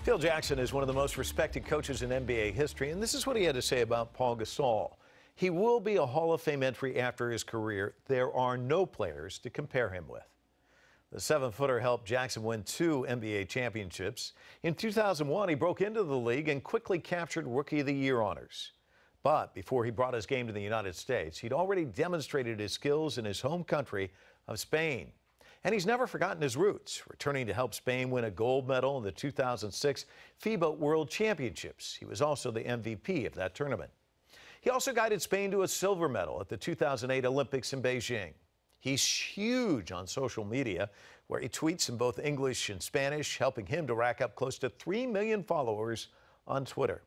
Phil Jackson is one of the most respected coaches in NBA history, and this is what he had to say about Pau Gasol. He will be a Hall of Fame entry after his career. There are no players to compare him with. The 7-footer helped Jackson win 2 NBA championships. In 2001, he broke into the league and quickly captured Rookie of the Year honors. But before he brought his game to the United States, he'd already demonstrated his skills in his home country of Spain. And he's never forgotten his roots, returning to help Spain win a gold medal in the 2006 FIBA World Championships. He was also the MVP of that tournament. He also guided Spain to a silver medal at the 2008 Olympics in Beijing. He's huge on social media, where he tweets in both English and Spanish, helping him to rack up close to 3 million followers on Twitter.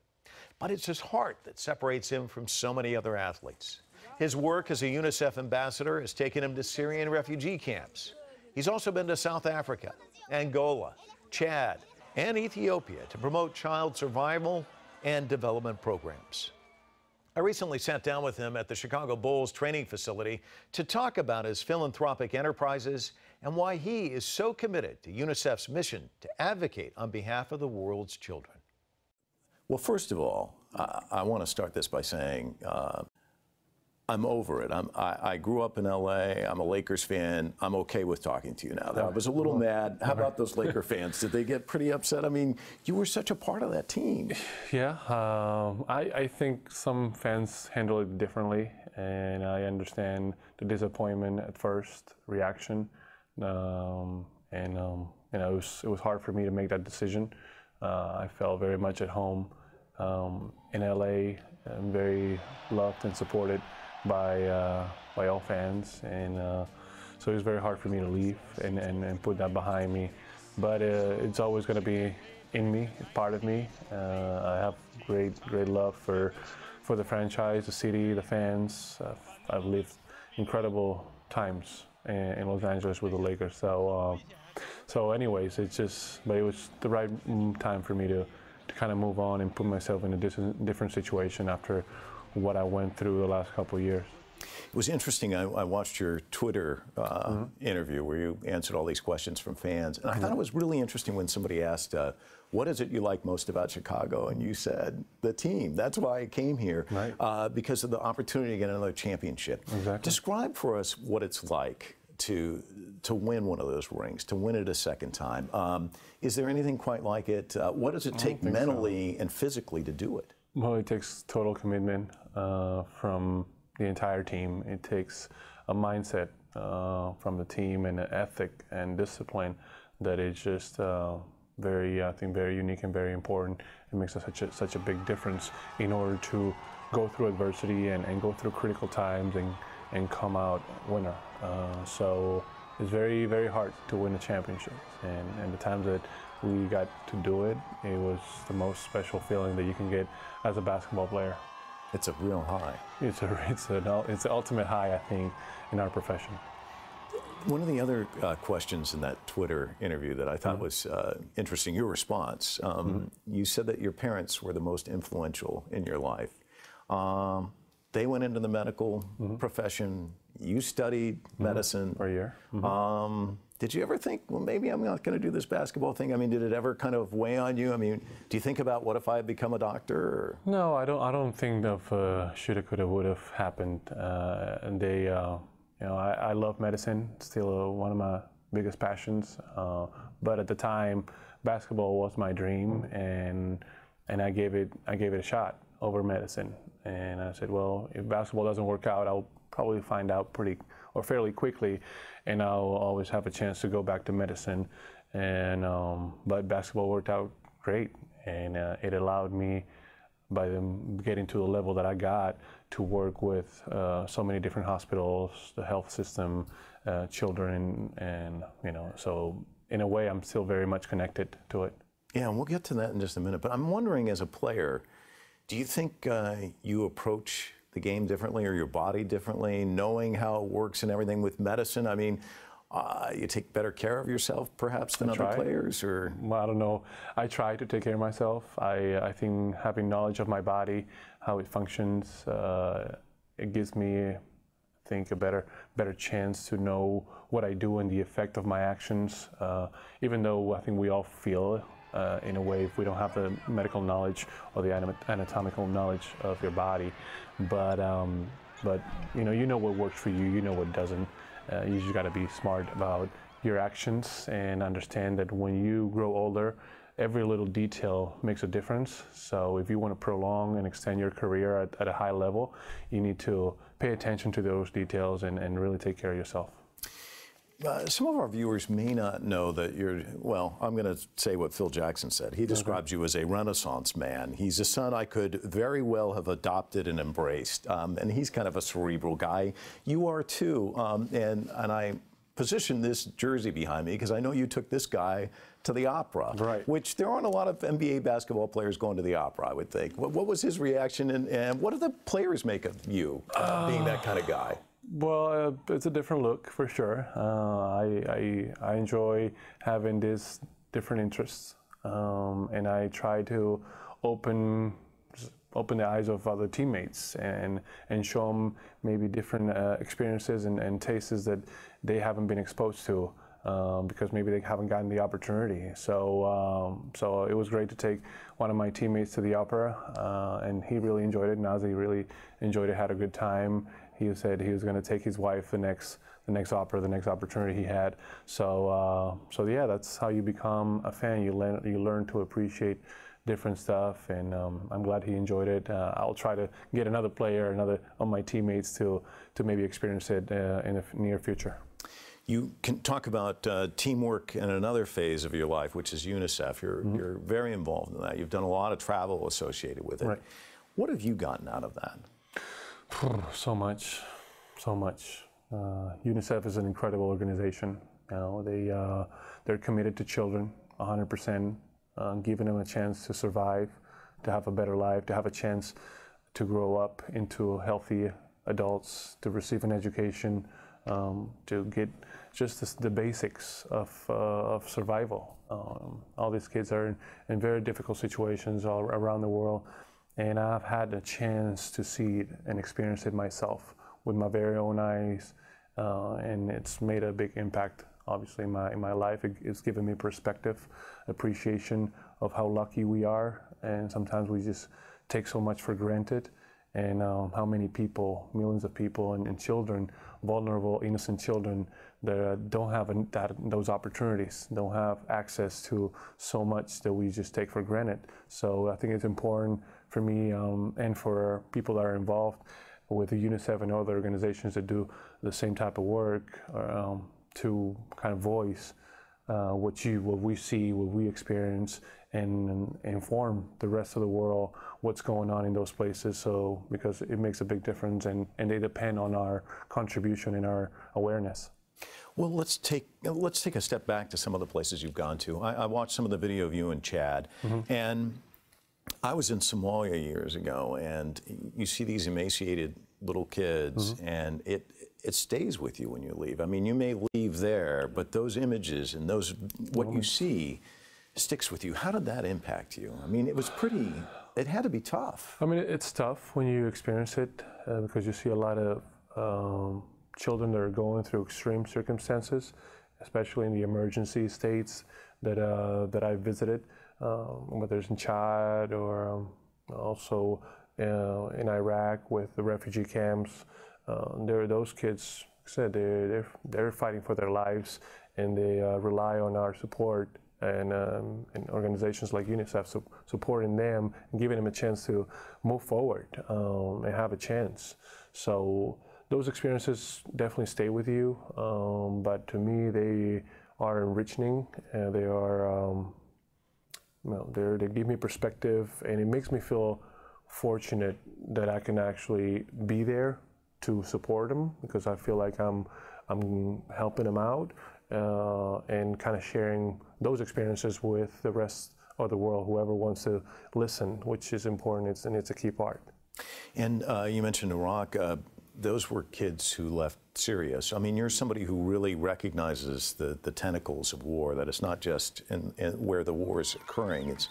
But it's his heart that separates him from so many other athletes. His work as a UNICEF ambassador has taken him to Syrian refugee camps. He's also been to South Africa, Angola, Chad, and Ethiopia to promote child survival and development programs. I recently sat down with him at the Chicago Bulls training facility to talk about his philanthropic enterprises and why he is so committed to UNICEF's mission to advocate on behalf of the world's children. Well, first of all, I want to start this by saying I'm over it. I grew up in L.A. I'm a Lakers fan. I'm okay with talking to you now. I was a little mad. How about those Laker fans? Did they get pretty upset? I mean, you were such a part of that team. Yeah, I think some fans handle it differently, and I understand the disappointment at first, reaction, you know, it was hard for me to make that decision. I felt very much at home in L.A. I'm very loved and supported by all fans, and so it was very hard for me to leave and put that behind me. But it's always going to be in me, it's part of me. I have great love for the franchise, the city, the fans. I've lived incredible times in Los Angeles with the Lakers. So anyways, but it was the right time for me to kind of move on and put myself in a different situation after what I went through the last couple of years. It was interesting. I watched your Twitter interview where you answered all these questions from fans. And I thought it was really interesting when somebody asked, what is it you like most about Chicago? And you said, the team. That's why I came here, right. Because of the opportunity to get another championship. Exactly. Describe for us what it's like to win one of those rings, to win it a second time. Is there anything quite like it? What does it take mentally and physically to do it? Well, it takes total commitment from the entire team. It takes a mindset from the team and an ethic and discipline that is just I think very unique and very important. It makes such a big difference in order to go through adversity and go through critical times and come out winner. So it's very, very hard to win a championship. And the times that we got to do it, it was the most special feeling that you can get as a basketball player. It's a real high. It's the ultimate high, I think, in our profession. One of the other questions in that Twitter interview that I thought was interesting, your response, you said that your parents were the most influential in your life. They went into the medical profession. You studied medicine. For a year. Did you ever think, well, maybe I'm not going to do this basketball thing? I mean, did it ever kind of weigh on you? I mean, do you think about what if I had become a doctor? Or? No, I don't think of shoulda, coulda, woulda happened. And you know, I love medicine. Still one of my biggest passions. But at the time, basketball was my dream, and I gave it a shot over medicine. And I said, well, if basketball doesn't work out, I'll probably find out fairly quickly, and I'll always have a chance to go back to medicine. And but basketball worked out great, and it allowed me, by them getting to the level that I got, to work with so many different hospitals, the health system, children, and you know. So in a way, I'm still very much connected to it. Yeah, and we'll get to that in just a minute. But I'm wondering, as a player, do you think you approach the game differently or your body differently, knowing how it works and everything with medicine? I mean, you take better care of yourself perhaps than other players, or? Well, I don't know. I try to take care of myself. I think having knowledge of my body, how it functions, it gives me, I think, a better chance to know what I do and the effect of my actions. Even though I think we all feel in a way if we don't have the medical knowledge or the anatomical knowledge of your body. But you know what works for you, you know what doesn't. You just got to be smart about your actions and understand that when you grow older, every little detail makes a difference. So if you want to prolong and extend your career at a high level, you need to pay attention to those details and really take care of yourself. Some of our viewers may not know that you're, well, I'm going to say what Phil Jackson said. He describes you as a Renaissance man. He's a son I could very well have adopted and embraced. And he's kind of a cerebral guy. You are too. And I position this jersey behind me because I know you took this guy to the opera, right? Which there aren't a lot of NBA basketball players going to the opera, I would think. What was his reaction, and what do the players make of you being that kind of guy? Well, it's a different look for sure. I enjoy having these different interests, and I try to open the eyes of other teammates and show them maybe different experiences and tastes that they haven't been exposed to because maybe they haven't gotten the opportunity. So it was great to take one of my teammates to the opera, and he really enjoyed it. Nazi really enjoyed it, had a good time. He said he was going to take his wife the next opera, the next opportunity he had. So yeah, that's how you become a fan. You learn to appreciate different stuff, and I'm glad he enjoyed it. I'll try to get another player, another of my teammates to maybe experience it in the near future. You can talk about teamwork in another phase of your life, which is UNICEF. You're very involved in that. You've done a lot of travel associated with it. Right. What have you gotten out of that? So much. UNICEF is an incredible organization. You know, they're committed to children 100%, giving them a chance to survive, to have a better life, to have a chance to grow up into healthy adults, to receive an education, to get just the basics of survival. All these kids are in very difficult situations all around the world. And I've had a chance to see it and experience it myself with my very own eyes, and it's made a big impact, obviously, in my life. It's given me perspective, appreciation of how lucky we are, and sometimes we just take so much for granted, and how many people, millions of people, and children, vulnerable, innocent children, that don't have those opportunities, don't have access to so much that we just take for granted. So I think it's important for me and for people that are involved with the UNICEF and other organizations that do the same type of work to kind of voice what we see, what we experience, and inform the rest of the world what's going on in those places. So because it makes a big difference, and they depend on our contribution and our awareness. Well, let's take a step back to some of the places you've gone to. I watched some of the video of you in Chad, and I was in Somalia years ago, and you see these emaciated little kids, and it stays with you when you leave. I mean, you may leave there, but those images and what you see sticks with you. How did that impact you? I mean, it had to be tough. I mean, it's tough when you experience it because you see a lot of children that are going through extreme circumstances, especially in the emergency states that I visited, whether it's in Chad or also in Iraq with the refugee camps. There are those kids, like I said, they're fighting for their lives, and they rely on our support and organizations like UNICEF supporting them and giving them a chance to move forward and have a chance. So those experiences definitely stay with you, but to me they are enriching. They are, they give me perspective, and it makes me feel fortunate that I can actually be there to support them, because I feel like I'm helping them out and kind of sharing those experiences with the rest of the world, whoever wants to listen, which is important, and it's a key part. And you mentioned Iraq. Those were kids who left Syria. So, I mean, you're somebody who really recognizes the tentacles of war, that it's not just in where the war is occurring, it's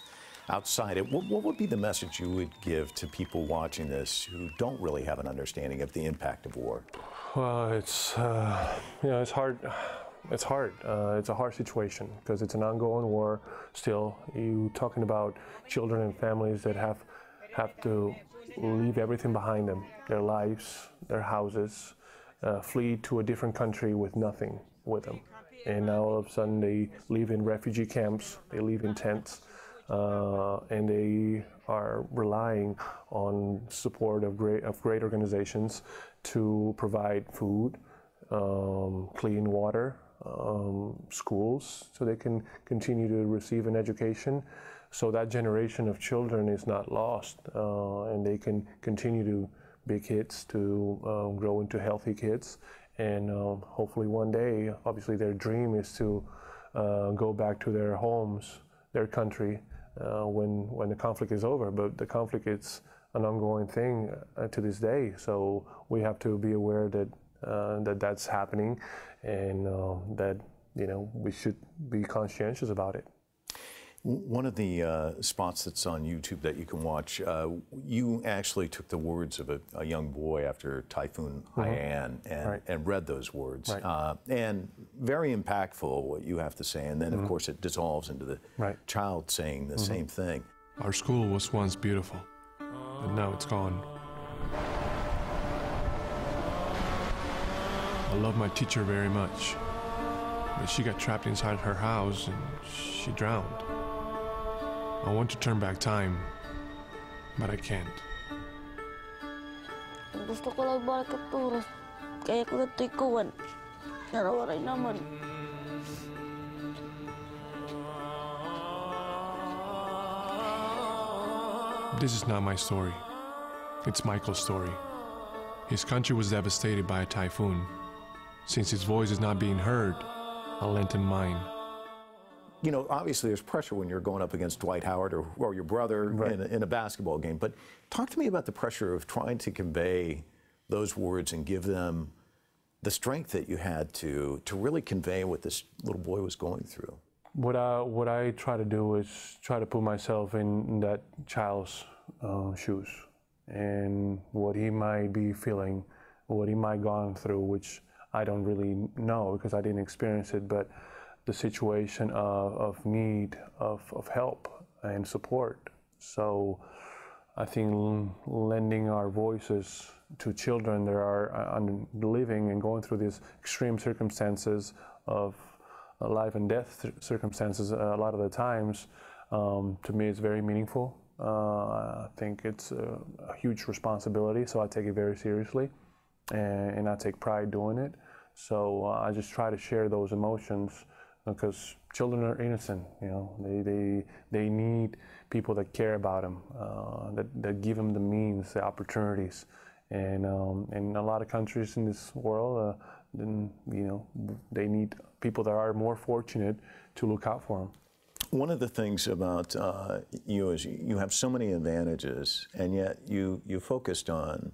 outside it. What would be the message you would give to people watching this who don't really have an understanding of the impact of war? Well, it's, it's hard. it's hard. It's a hard situation because it's an ongoing war still. You talking about children and families that have to leave everything behind them, their lives, their houses, flee to a different country with nothing with them. And now all of a sudden they live in refugee camps, they live in tents, and they are relying on support of great organizations to provide food, clean water, schools, so they can continue to receive an education. So that generation of children is not lost, and they can continue to be kids, to grow into healthy kids. And hopefully one day, obviously their dream is to go back to their homes, their country, when the conflict is over. But the conflict is an ongoing thing to this day. So we have to be aware that that's happening, and that we should be conscientious about it. One of the spots that's on YouTube that you can watch, you actually took the words of a young boy after Typhoon Haiyan and read those words. And very impactful what you have to say. And then, of course, it dissolves into the child saying the same thing. Our school was once beautiful, but now it's gone. I love my teacher very much, but she got trapped inside her house and she drowned. I want to turn back time, but I can't. Gusto ko lang balik at turas, kaya ko natikuan. Narawaray naman. This is not my story. It's Michael's story. His country was devastated by a typhoon. Since his voice is not being heard, I lent him mine. You know, obviously there's pressure when you're going up against Dwight Howard or your brother in a basketball game, but talk to me about the pressure of trying to convey those words and give them the strength that you had to really convey what this little boy was going through. What I try to do is try to put myself in that child's shoes and what he might be feeling, what he might gone through, which I don't really know because I didn't experience it, but the situation of need, of help and support. So I think lending our voices to children that are living and going through these extreme circumstances of life and death circumstances a lot of the times, to me it's very meaningful. I think it's a huge responsibility, so I take it very seriously, and I take pride doing it. So I just try to share those emotions, because children are innocent, they need people that care about them, that give them the means, the opportunities, and in a lot of countries in this world, they need people that are more fortunate to look out for them. One of the things about you is you have so many advantages, and yet you're focused on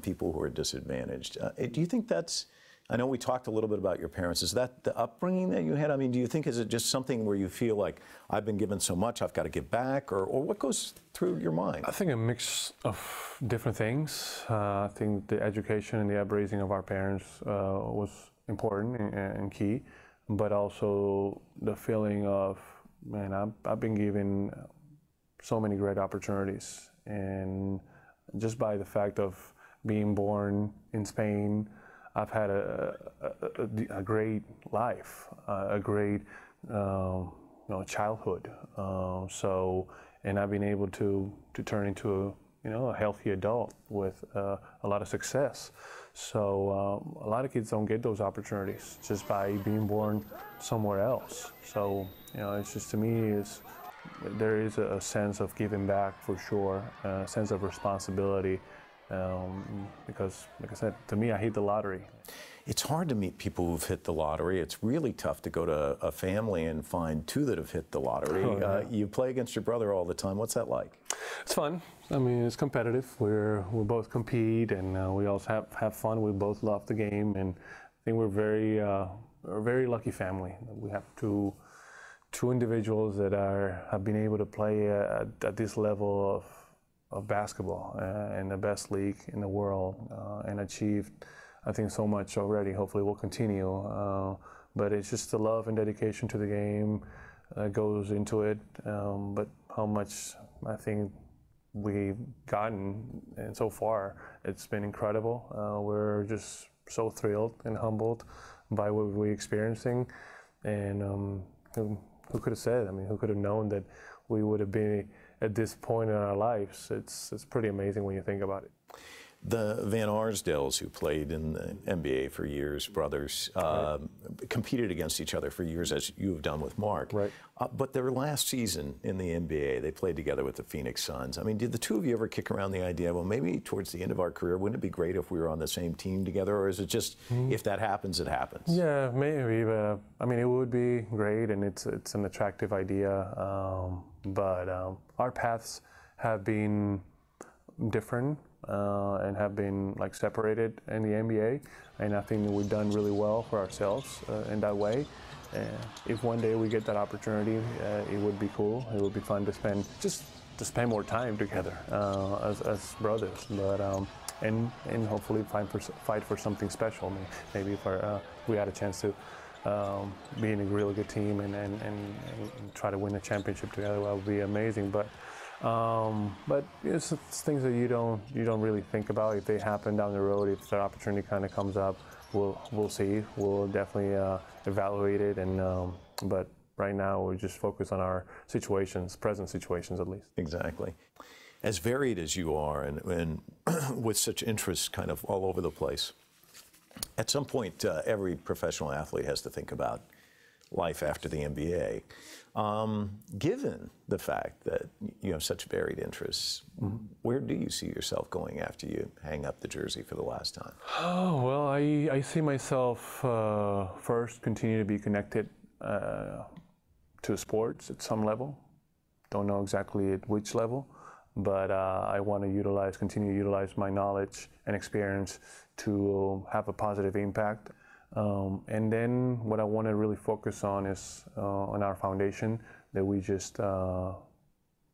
people who are disadvantaged. Do you think that's? I know we talked a little bit about your parents. Is that the upbringing that you had? I mean, do you think, is it just something where you feel like, I've been given so much, I've got to give back, or what goes through your mind? I think a mix of different things. I think the education and the upraising of our parents was important and key, but also the feeling of, man, I've been given so many great opportunities, and just by the fact of being born in Spain, I've had a great life, a great childhood. And I've been able to turn into a healthy adult with a lot of success. So a lot of kids don't get those opportunities just by being born somewhere else. So it's just, to me, there is a sense of giving back for sure, a sense of responsibility. Because, like I said, to me, I hit the lottery. It's hard to meet people who've hit the lottery. It's really tough to go to a family and find two that have hit the lottery. Oh, yeah. You play against your brother all the time. What's that like? It's fun. I mean, it's competitive. We both compete, and we also have fun. We both love the game, and I think we're a very lucky family. We have two individuals that have been able to play at this level of basketball in the best league in the world, and achieved I think so much already. Hopefully we'll continue. But it's just the love and dedication to the game that goes into it. But how much I think we've gotten, and so far it's been incredible. We're just so thrilled and humbled by what we're experiencing. And who could have said? I mean, who could have known that we would have been at this point in our lives? It's pretty amazing when you think about it. The Van Arsdales, who played in the NBA for years, brothers, competed against each other for years, as you have done with Marc. Right. But their last season in the NBA, they played together with the Phoenix Suns. I mean, did the two of you ever kick around the idea, well, maybe towards the end of our career, wouldn't it be great if we were on the same team together? Or is it just, if that happens, it happens? Yeah, maybe. But, I mean, it would be great, and it's an attractive idea. But our paths have been different. And have been like separated in the NBA, and I think we've done really well for ourselves in that way. If one day we get that opportunity, it would be cool. It would be fun to spend more time together as brothers. But and hopefully fight for something special. Maybe if we had a chance to be in a really good team and try to win a championship together, that would be amazing. But it's things that you don't really think about. If they happen down the road, if that opportunity kind of comes up, we'll see. We'll definitely evaluate it. But right now, we just focus on our situations, present situations at least. Exactly. As varied as you are, and with such interests kind of all over the place, at some point, every professional athlete has to think about life after the NBA. Given the fact that you have such varied interests, where do you see yourself going after you hang up the jersey for the last time? Oh, well, I see myself first continue to be connected to sports at some level. Don't know exactly at which level, but I want to continue to utilize my knowledge and experience to have a positive impact. And then what I want to really focus on is on our foundation that we just, a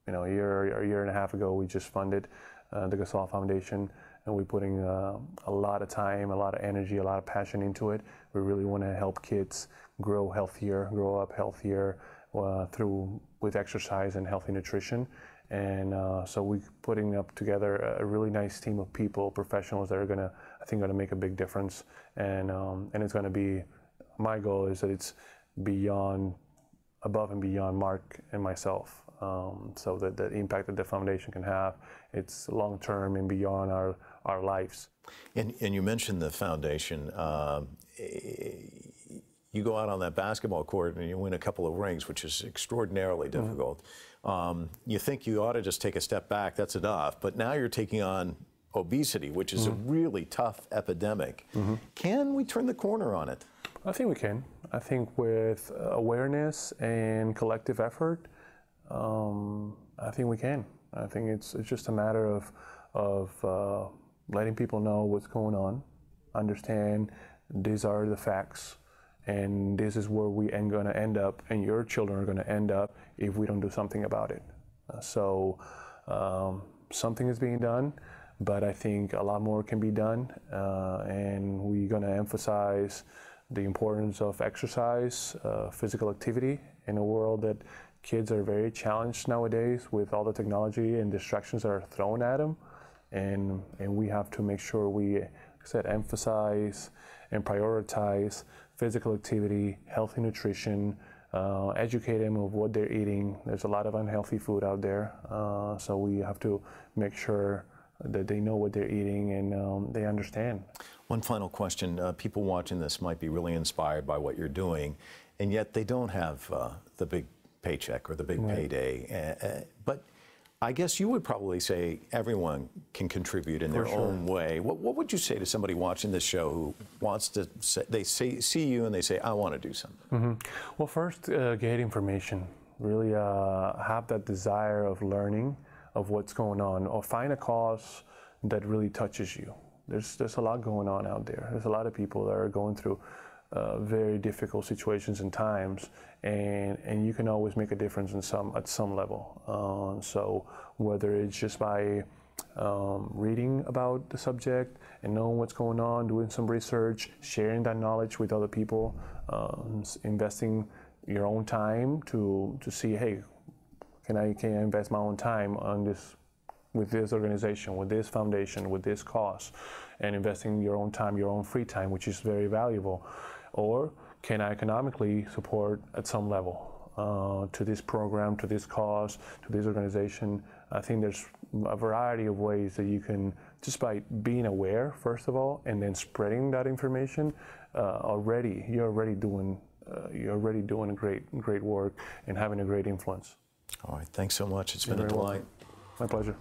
year and a half ago, we just funded the Gasol Foundation, and we're putting a lot of time, a lot of energy, a lot of passion into it. We really want to help kids grow up healthier with exercise and healthy nutrition. And so we're putting up together a really nice team of people, professionals that are going to make a big difference. And it's going to be, my goal is that it's above and beyond Marc and myself. So that the impact that the foundation can have, it's long-term and beyond our lives. And you mentioned the foundation. You go out on that basketball court and you win a couple of rings, which is extraordinarily difficult. You think you ought to just take a step back, that's enough. But now you're taking on obesity, which is a really tough epidemic. Can we turn the corner on it? I think we can. I think with awareness and collective effort, I think we can. I think it's just a matter of letting people know what's going on, understand these are the facts, and this is where we are going to end up, and your children are going to end up if we don't do something about it. So something is being done, but I think a lot more can be done, and we're going to emphasize the importance of exercise, physical activity in a world that kids are very challenged nowadays with all the technology and distractions that are thrown at them. And we have to make sure we, like I said, emphasize and prioritize physical activity, healthy nutrition, educate them of what they're eating. There's a lot of unhealthy food out there, so we have to make sure that they know what they're eating and they understand. One final question. People watching this might be really inspired by what you're doing, and yet they don't have the big paycheck or the big payday. But I guess you would probably say everyone can contribute in their own way. What would you say to somebody watching this show who wants to see you and they say, I want to do something? Well, first, get information. Really have that desire of learning of what's going on, or find a cause that really touches you. There's a lot going on out there. There's a lot of people that are going through very difficult situations and times, and you can always make a difference at some level. So whether it's just by reading about the subject and knowing what's going on, doing some research, sharing that knowledge with other people, investing your own time to see, hey, can I invest my own time on this, with this organization, with this foundation, with this cause, and investing your own time, your own free time, which is very valuable, or can I economically support at some level to this program, to this cause, to this organization. I think there's a variety of ways that you can, just by being aware, first of all, and then spreading that information, you're already doing great work and having a great influence. All right, thanks so much. It's been a You're very delight. welcome. My pleasure.